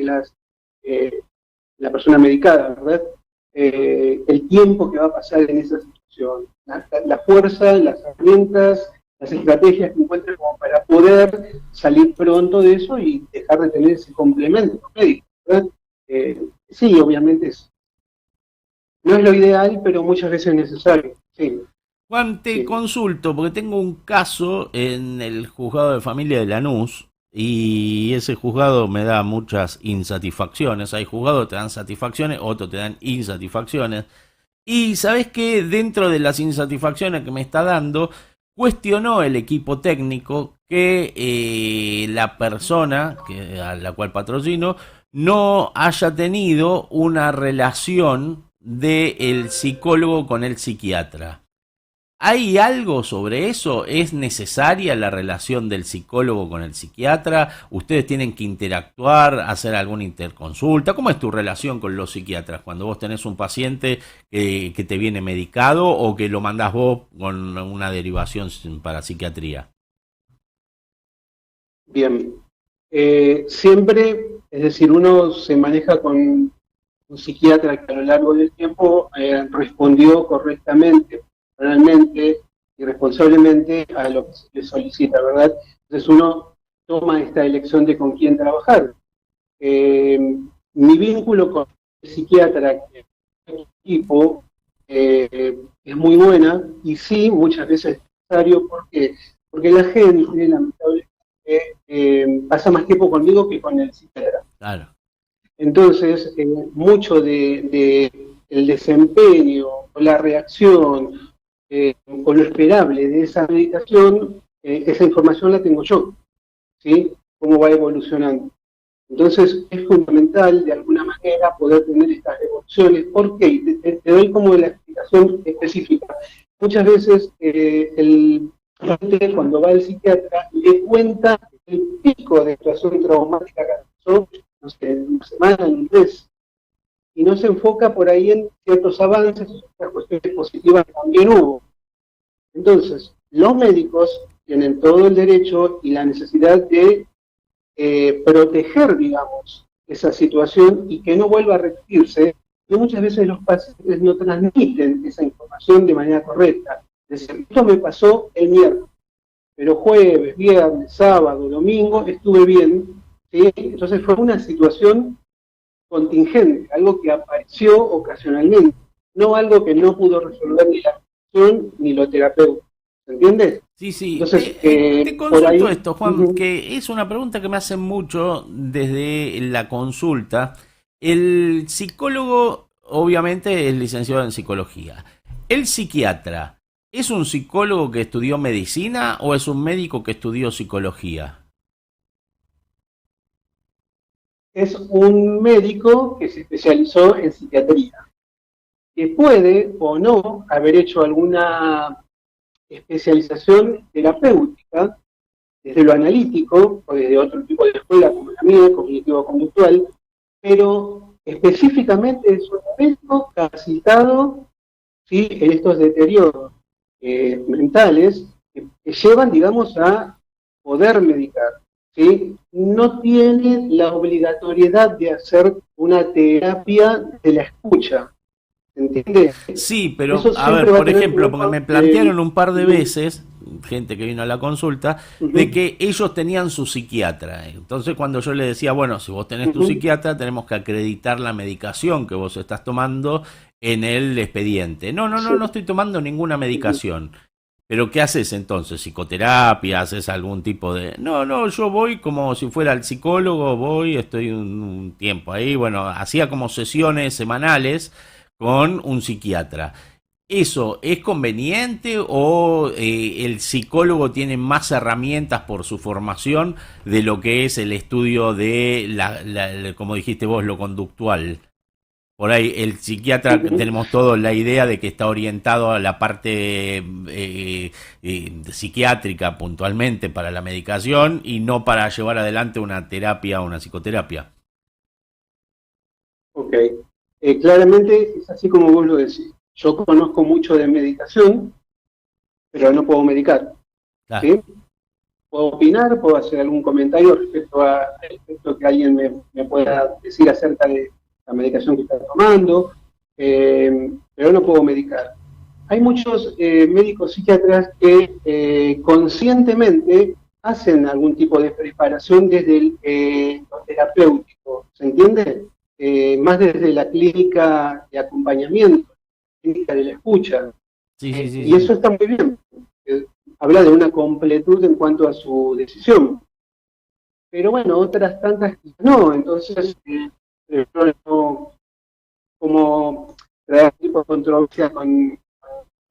la persona medicada, ¿verdad? El tiempo que va a pasar en esa situación, la fuerza, las herramientas, las estrategias que encuentre como para poder salir pronto de eso y dejar de tener ese complemento médico, ¿verdad? Sí, obviamente no es lo ideal, pero muchas veces es necesario. Sí. Juan, te Sí. consulto, porque tengo un caso en el juzgado de familia de Lanús, y ese juzgado me da muchas insatisfacciones. Hay juzgados que te dan satisfacciones, otros te dan insatisfacciones. Y sabes que dentro de las insatisfacciones que me está dando, cuestionó el equipo técnico que la persona a la cual patrocino no haya tenido una relación del psicólogo con el psiquiatra. ¿Hay algo sobre eso? ¿Es necesaria la relación del psicólogo con el psiquiatra? ¿Ustedes tienen que interactuar, hacer alguna interconsulta? ¿Cómo es tu relación con los psiquiatras cuando vos tenés un paciente que te viene medicado o que lo mandás vos con una derivación para psiquiatría? Bien. Siempre, es decir, uno se maneja con un psiquiatra que a lo largo del tiempo respondió correctamente, realmente y responsablemente a lo que se le solicita, ¿verdad? Entonces uno toma esta elección de con quién trabajar. Mi vínculo con el psiquiatra, que es el equipo, es muy buena y sí, muchas veces es necesario. ¿Por qué? Porque la gente, lamentablemente, pasa más tiempo conmigo que con el psiquiatra. Claro. Entonces, mucho de el desempeño o la reacción o lo esperable de esa medicación, esa información la tengo yo, ¿sí? Cómo va evolucionando. Entonces, es fundamental, de alguna manera, poder tener estas evoluciones. ¿Por qué? Te doy como la explicación específica. Muchas veces el paciente, cuando va al psiquiatra, le cuenta el pico de situación traumática que pasó, no sé, en una semana, en un mes, y no se enfoca por ahí en ciertos avances, otras cuestiones positivas que también hubo. Entonces, los médicos tienen todo el derecho y la necesidad de proteger, digamos, esa situación y que no vuelva a repetirse, y muchas veces los pacientes no transmiten esa información de manera correcta. Es decir, esto me pasó el miércoles, pero jueves, viernes, sábado, domingo estuve bien, ¿sí? Entonces fue una situación contingente, algo que apareció ocasionalmente, no algo que no pudo resolver ni la función ni lo terapéutico. ¿Se entiende? Sí, sí. Entonces, Te por consulto ahí, esto, Juan, que es una pregunta que me hacen mucho desde la consulta. El psicólogo, obviamente, es licenciado en psicología. ¿El psiquiatra es un psicólogo que estudió medicina o es un médico que estudió psicología? es un médico que se especializó en psiquiatría, que puede o no haber hecho alguna especialización terapéutica desde lo analítico o desde otro tipo de escuela como la mía, cognitivo-conductual, pero específicamente es un médico capacitado, ¿sí?, en estos deterioros mentales que llevan, digamos, a poder medicar, ¿sí? No tiene la obligatoriedad de hacer una terapia de la escucha, ¿entiendes? Sí, pero Eso a ver, siempre va a por tener ejemplo, un porque me papel. plantearon un par de veces, gente que vino a la consulta, de que ellos tenían su psiquiatra. Entonces cuando yo le decía, bueno, si vos tenés tu psiquiatra, tenemos que acreditar la medicación que vos estás tomando en el expediente. No estoy tomando ninguna medicación. ¿Pero qué haces entonces? ¿Psicoterapia? ¿Haces algún tipo de...? No, yo voy como si fuera el psicólogo, voy, estoy un tiempo ahí, bueno, hacía como sesiones semanales con un psiquiatra. ¿Eso es conveniente o el psicólogo tiene más herramientas por su formación de lo que es el estudio de, como dijiste vos, lo conductual? Por ahí el psiquiatra tenemos todos la idea de que está orientado a la parte psiquiátrica puntualmente para la medicación y no para llevar adelante una terapia o una psicoterapia. Ok. Claramente es así como vos lo decís. Yo conozco mucho de medicación, pero no puedo medicar. Claro. ¿Sí? Puedo opinar, puedo hacer algún comentario respecto a que alguien me pueda decir acerca de la medicación que está tomando, pero no puedo medicar. Hay muchos médicos psiquiatras que conscientemente hacen algún tipo de preparación desde lo terapéutico, ¿se entiende? Más desde la clínica de acompañamiento, clínica de la escucha. Sí. Y eso está muy bien. Habla de una completud en cuanto a su decisión. Pero bueno, otras tantas no, entonces no, como traer tipo de controversia con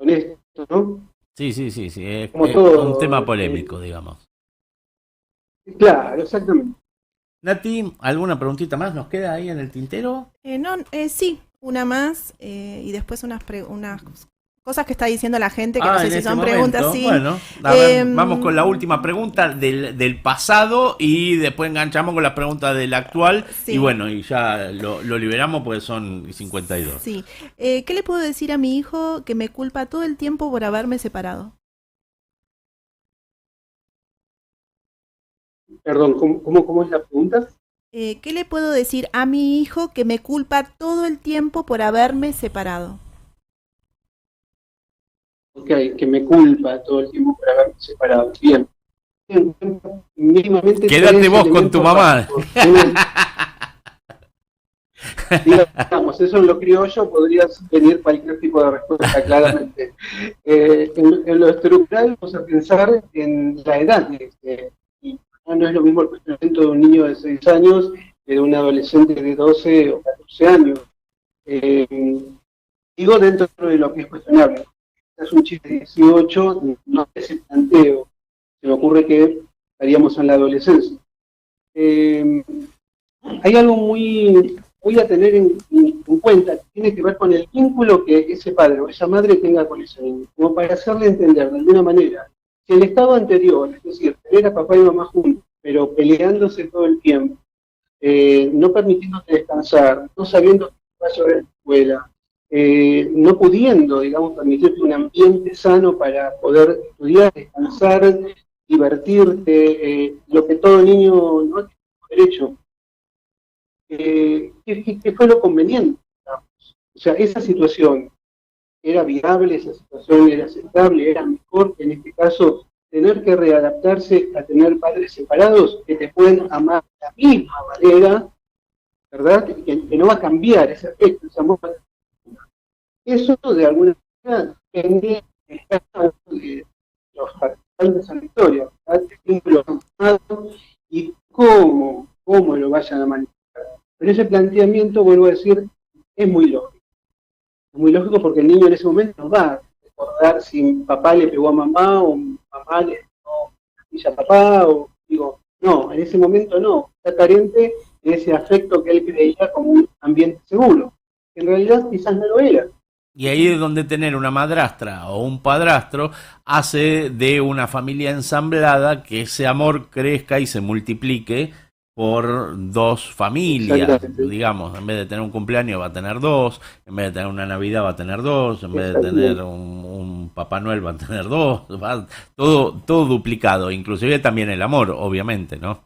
esto, ¿no? Sí, es Como todo, un tema polémico, digamos. Claro, exactamente. Nati, ¿alguna preguntita más nos queda ahí en el tintero? Sí, una más y después unas cosas que está diciendo la gente que no sé en si este son momento. preguntas, sí. Bueno, a ver, vamos con la última pregunta del pasado y después enganchamos con las preguntas del actual. Sí. Y bueno, y ya lo liberamos porque son 52. Sí. ¿Qué le puedo decir a mi hijo que me culpa todo el tiempo por haberme separado? Perdón, ¿cómo es la pregunta? ¿Qué le puedo decir a mi hijo que me culpa todo el tiempo por haberme separado? Ok, que me culpa todo el tiempo por haberme separado. Bien. Mínimamente quédate vos con tu mamá. Digamos, eso en lo criollo podría venir cualquier tipo de respuesta, claramente. En lo estructural vamos a pensar en la edad y No es lo mismo el cuestionamiento de un niño de 6 años que de un adolescente de 12 o 14 años. Digo dentro de lo que es cuestionable. Es un chico de 18, no es el planteo. Se me ocurre que estaríamos en la adolescencia. Hay algo muy a tener en cuenta, que tiene que ver con el vínculo que ese padre o esa madre tenga con ese niño, como para hacerle entender de alguna manera. Si el estado anterior, es decir, tener a papá y mamá juntos, pero peleándose todo el tiempo, no permitiéndote descansar, no sabiendo qué va a llevar en la escuela, no pudiendo, digamos, permitirte un ambiente sano para poder estudiar, descansar, divertirte, lo que todo niño no tiene derecho. ¿Qué fue lo conveniente? O sea, esa situación era viable, esa situación era aceptable, era mejor que en este caso tener que readaptarse a tener padres separados que te pueden amar de la misma manera, ¿verdad? Que no va a cambiar ese aspecto, ese amor. Eso de alguna manera depende de los participantes en la historia, y cómo lo vayan a manifestar. Pero ese planteamiento, vuelvo a decir, es muy lógico. Es muy lógico porque el niño en ese momento no va a recordar si papá le pegó a mamá o mamá le pegó a papá, o digo, no, en ese momento no. Está carente de ese afecto que él creía como un ambiente seguro. En realidad quizás no lo era. Y ahí es donde tener una madrastra o un padrastro hace de una familia ensamblada que ese amor crezca y se multiplique por dos familias, digamos. En vez de tener un cumpleaños va a tener dos, en vez de tener una Navidad va a tener dos, en vez de tener un Papá Noel va a tener dos, todo duplicado, inclusive también el amor, obviamente, ¿no?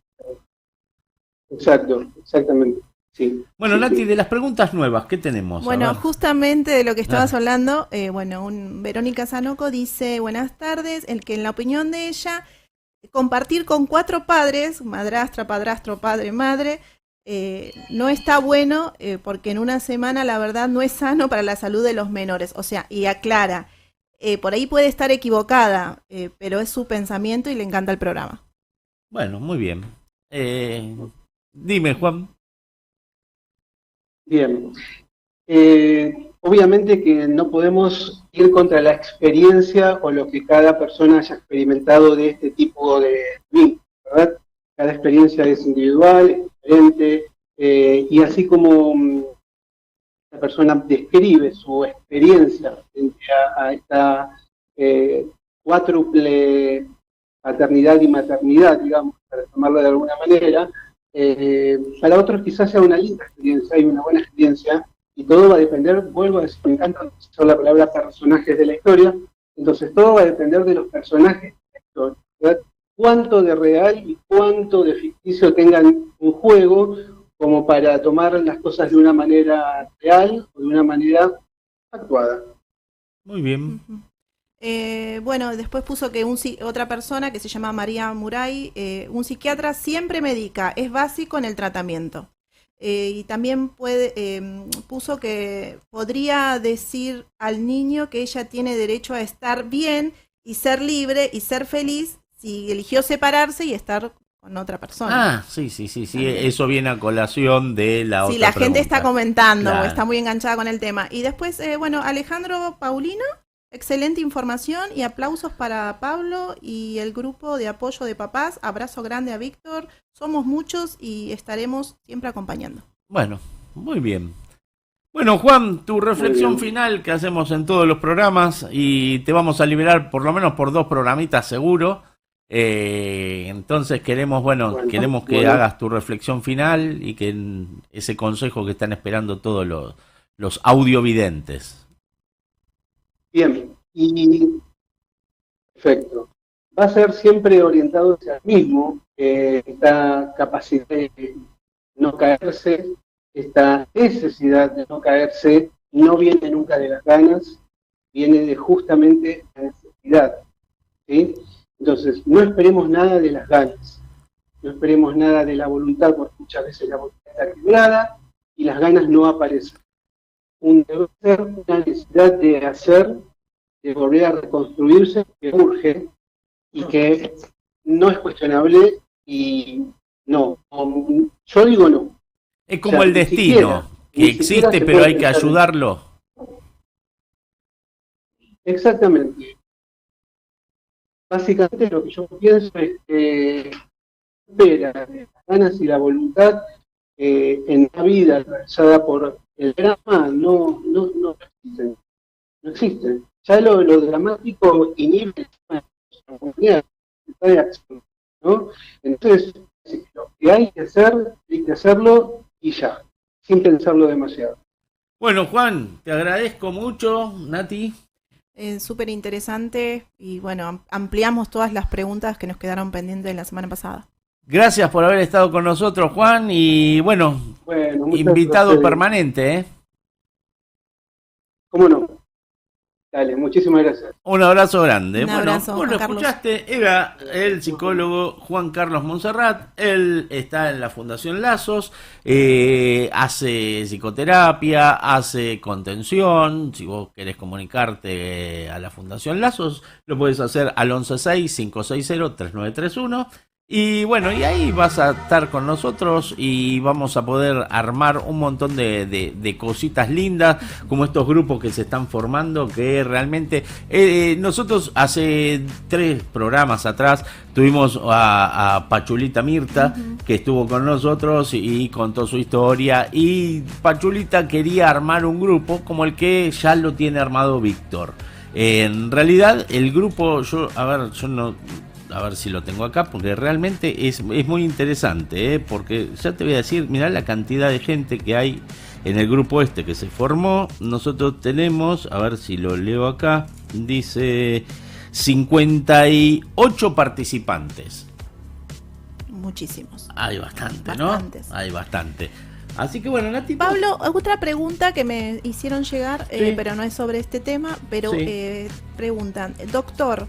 Exacto, exactamente. Sí. Bueno, Nati, de las preguntas nuevas, ¿qué tenemos? Bueno, justamente de lo que estabas hablando, Verónica Sanoco dice, buenas tardes, el que en la opinión de ella, compartir con 4 padres, madrastra, padrastro, padre, madre, no está bueno porque en una semana la verdad no es sano para la salud de los menores. O sea, y aclara, por ahí puede estar equivocada, pero es su pensamiento y le encanta el programa. Bueno, muy bien. Dime, Juan. Bien. Obviamente que no podemos ir contra la experiencia o lo que cada persona haya experimentado de este tipo de vínculos, ¿verdad? Cada experiencia es individual, es diferente, y así como la persona describe su experiencia frente a esta cuádruple paternidad y maternidad, digamos, para tomarlo de alguna manera, para otros quizás sea una linda experiencia y una buena experiencia, y todo va a depender, vuelvo a decir, me encanta usar la palabra personajes de la historia, entonces todo va a depender de los personajes de la historia, ¿verdad? Cuánto de real y cuánto de ficticio tengan un juego como para tomar las cosas de una manera real o de una manera actuada. Muy bien. Bueno, después puso que otra persona que se llama María Muray, un psiquiatra siempre medica, es básico en el tratamiento. Y también puso que podría decir al niño que ella tiene derecho a estar bien y ser libre y ser feliz si eligió separarse y estar con otra persona. Ah, sí, eso viene a colación de la otra Sí, la gente pregunta. está comentando, Claro. está muy enganchada con el tema. Y después, Alejandro Paulino, excelente información y aplausos para Pablo y el grupo de apoyo de papás. Abrazo grande a Víctor. Somos muchos y estaremos siempre acompañando. Bueno, muy bien. Bueno, Juan, tu reflexión final que hacemos en todos los programas y te vamos a liberar por lo menos por 2 programitas seguro. Entonces queremos que hagas tu reflexión final y que ese consejo que están esperando todos los audiovidentes. Bien, y perfecto. Va a ser siempre orientado hacia el mismo, esta capacidad de no caerse, esta necesidad de no caerse, no viene nunca de las ganas, viene de justamente la necesidad, ¿sí? Entonces, no esperemos nada de las ganas, no esperemos nada de la voluntad, porque muchas veces la voluntad está quebrada y las ganas no aparecen. Debe ser una necesidad de hacer, de volver a reconstruirse, que urge y que no es cuestionable y no, yo digo no. Es O como sea, el ni destino, siquiera que existe, se pero puede hay que pensar en eso. ayudarlo. Exactamente. Básicamente lo que yo pienso es que las ganas y la voluntad en la vida atravesada por el drama no existen. No existen. Ya lo dramático inhibe la oportunidad de acción, ¿no? Entonces, lo que hay que hacer, hay que hacerlo y ya, sin pensarlo demasiado. Bueno, Juan, te agradezco mucho, Nati. Súper interesante y bueno, ampliamos todas las preguntas que nos quedaron pendientes la semana pasada. Gracias por haber estado con nosotros, Juan, y bueno, Bueno, muchas invitado gracias. permanente, ¿eh? ¿Cómo no? Dale, muchísimas gracias. Un abrazo grande. Un abrazo, Bueno, Juan Carlos. escuchaste, era el psicólogo Juan Carlos Monserrat. Él está en la Fundación Lazos, hace psicoterapia, hace contención. Si vos querés comunicarte a la Fundación Lazos, lo puedes hacer al 116-560-3931. Y bueno, y ahí vas a estar con nosotros y vamos a poder armar un montón de cositas lindas, como estos grupos que se están formando, que realmente nosotros hace 3 programas atrás tuvimos a Pachulita Mirta, que estuvo con nosotros y contó su historia, y Pachulita quería armar un grupo como el que ya lo tiene armado Víctor. En realidad el grupo, yo no... A ver si lo tengo acá, porque realmente es muy interesante, porque ya te voy a decir, mirá la cantidad de gente que hay en el grupo este que se formó. Nosotros tenemos, a ver si lo leo acá, dice 58 participantes. Muchísimos. Hay bastante, Bastantes. ¿no? Hay bastante. Así que bueno, Nati. Pablo, otra pregunta que me hicieron llegar, Sí. pero no es sobre este tema, pero Sí. preguntan, doctor,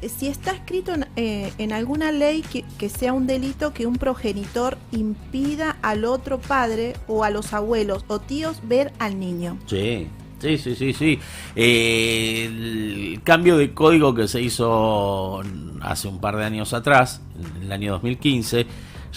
si está escrito en alguna ley que sea un delito que un progenitor impida al otro padre o a los abuelos o tíos ver al niño. Sí. El cambio de código que se hizo hace un par de años atrás, en el año 2015,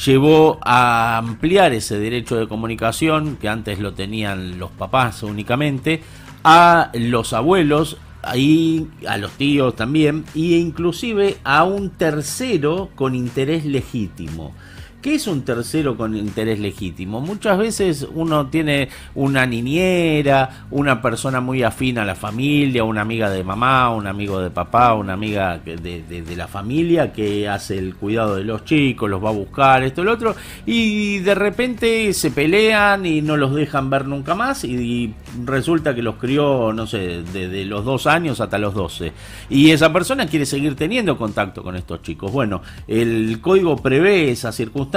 llevó a ampliar ese derecho de comunicación, que antes lo tenían los papás únicamente, a los abuelos, ahí a los tíos también, e inclusive a un tercero con interés legítimo. ¿Qué es un tercero con interés legítimo? Muchas veces uno tiene una niñera, una persona muy afín a la familia, una amiga de mamá, un amigo de papá, una amiga de la familia que hace el cuidado de los chicos, los va a buscar, esto y lo otro, y de repente se pelean y no los dejan ver nunca más y resulta que los crió, no sé, desde los 2 años hasta los 12. Y esa persona quiere seguir teniendo contacto con estos chicos. Bueno, el código prevé esa circunstancia,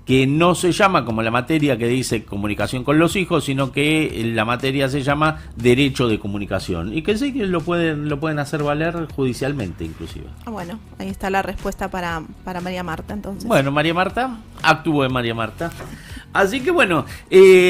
que no se llama como la materia que dice comunicación con los hijos, sino que la materia se llama derecho de comunicación, y que sí que lo pueden hacer valer judicialmente inclusive. Bueno, ahí está la respuesta para María Marta entonces. Bueno, María Marta, actúe María Marta. Así que bueno,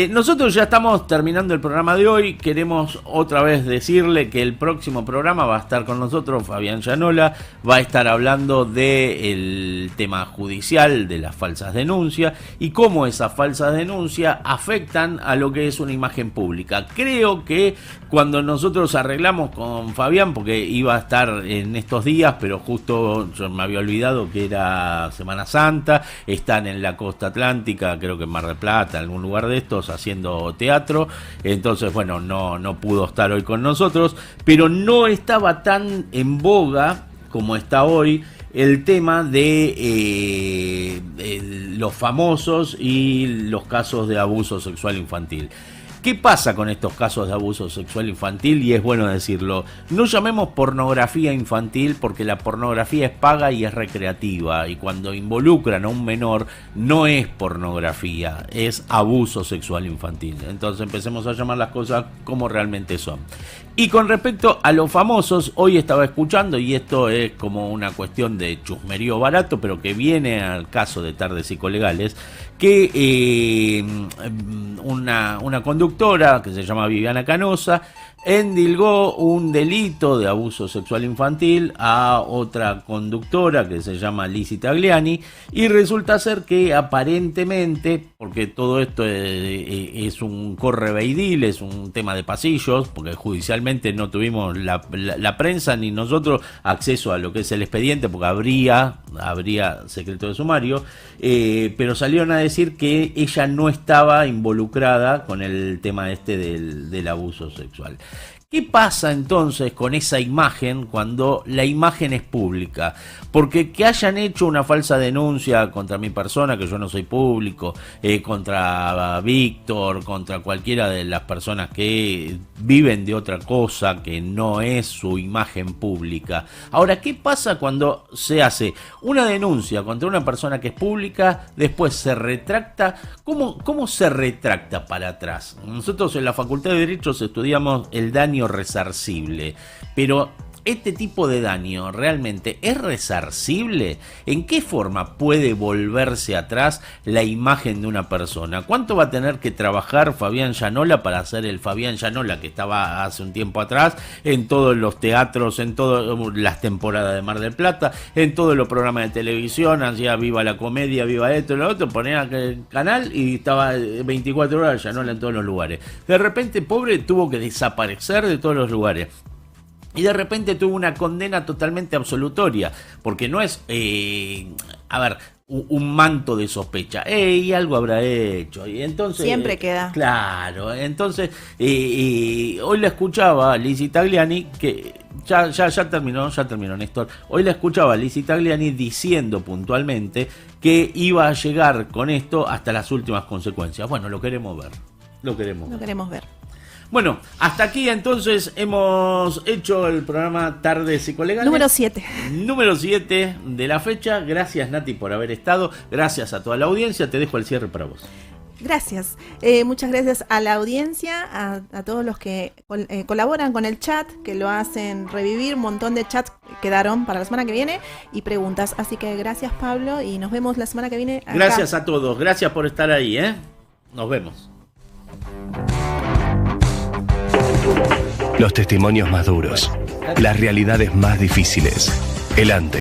nosotros ya estamos terminando el programa de hoy. Queremos otra vez decirle que el próximo programa va a estar con nosotros Fabián Llanola, va a estar hablando del tema judicial, de las falsas denuncias y cómo esas falsas denuncias afectan a lo que es una imagen pública. Creo que cuando nosotros arreglamos con Fabián, porque iba a estar en estos días, pero justo yo me había olvidado que era Semana Santa, están en la costa atlántica, creo que en Mar del Plata, en algún lugar de estos, haciendo teatro, entonces bueno, no pudo estar hoy con nosotros, pero no estaba tan en boga como está hoy el tema de los famosos y los casos de abuso sexual infantil. ¿Qué pasa con estos casos de abuso sexual infantil? Y es bueno decirlo, no llamemos pornografía infantil porque la pornografía es paga y es recreativa, y cuando involucran a un menor no es pornografía, es abuso sexual infantil. Entonces empecemos a llamar las cosas como realmente son. Y con respecto a los famosos, hoy estaba escuchando, y esto es como una cuestión de chusmerío barato, pero que viene al caso de Tardes Psicolegales, que una conductora que se llama Viviana Canosa endilgó un delito de abuso sexual infantil a otra conductora que se llama Lizzy Tagliani, y resulta ser que aparentemente, porque todo esto es un correveidil, es un tema de pasillos, porque judicialmente no tuvimos la prensa ni nosotros acceso a lo que es el expediente, porque habría secreto de sumario, pero salieron a decir que ella no estaba involucrada con el tema del abuso sexual. ¿Qué pasa entonces con esa imagen cuando la imagen es pública? Porque que hayan hecho una falsa denuncia contra mi persona, que yo no soy público, contra Víctor, contra cualquiera de las personas que viven de otra cosa que no es su imagen pública. Ahora, ¿qué pasa cuando se hace una denuncia contra una persona que es pública, después se retracta? ¿Cómo se retracta para atrás? Nosotros en la Facultad de Derechos estudiamos el daño resarcible, pero ¿este tipo de daño realmente es resarcible? ¿En qué forma puede volverse atrás la imagen de una persona? ¿Cuánto va a tener que trabajar Fabián Llanola para ser el Fabián Llanola que estaba hace un tiempo atrás en todos los teatros, en todas las temporadas de Mar del Plata, en todos los programas de televisión, hacía Viva la Comedia, Viva esto y lo otro, ponía el canal y estaba 24 horas Llanola en todos los lugares? De repente, pobre, tuvo que desaparecer de todos los lugares. Y de repente tuvo una condena totalmente absolutoria, porque no es, un manto de sospecha. Y algo habrá hecho. Y entonces, siempre queda. Claro, entonces, hoy la escuchaba Lizzy Tagliani, que ya terminó, Néstor. Hoy la escuchaba Lizzy Tagliani diciendo puntualmente que iba a llegar con esto hasta las últimas consecuencias. Bueno, lo queremos ver. Lo queremos ver. Bueno, hasta aquí entonces hemos hecho el programa Tardes Psicolegales. Número 7 de la fecha. Gracias, Nati, por haber estado. Gracias a toda la audiencia. Te dejo el cierre para vos. Gracias. Muchas gracias a la audiencia, a todos los que colaboran con el chat, que lo hacen revivir. Un montón de chats quedaron para la semana que viene y preguntas. Así que gracias, Pablo, y nos vemos la semana que viene acá. Gracias a todos. Gracias por estar ahí, ¿eh? Nos vemos. Los testimonios más duros, las realidades más difíciles, el antes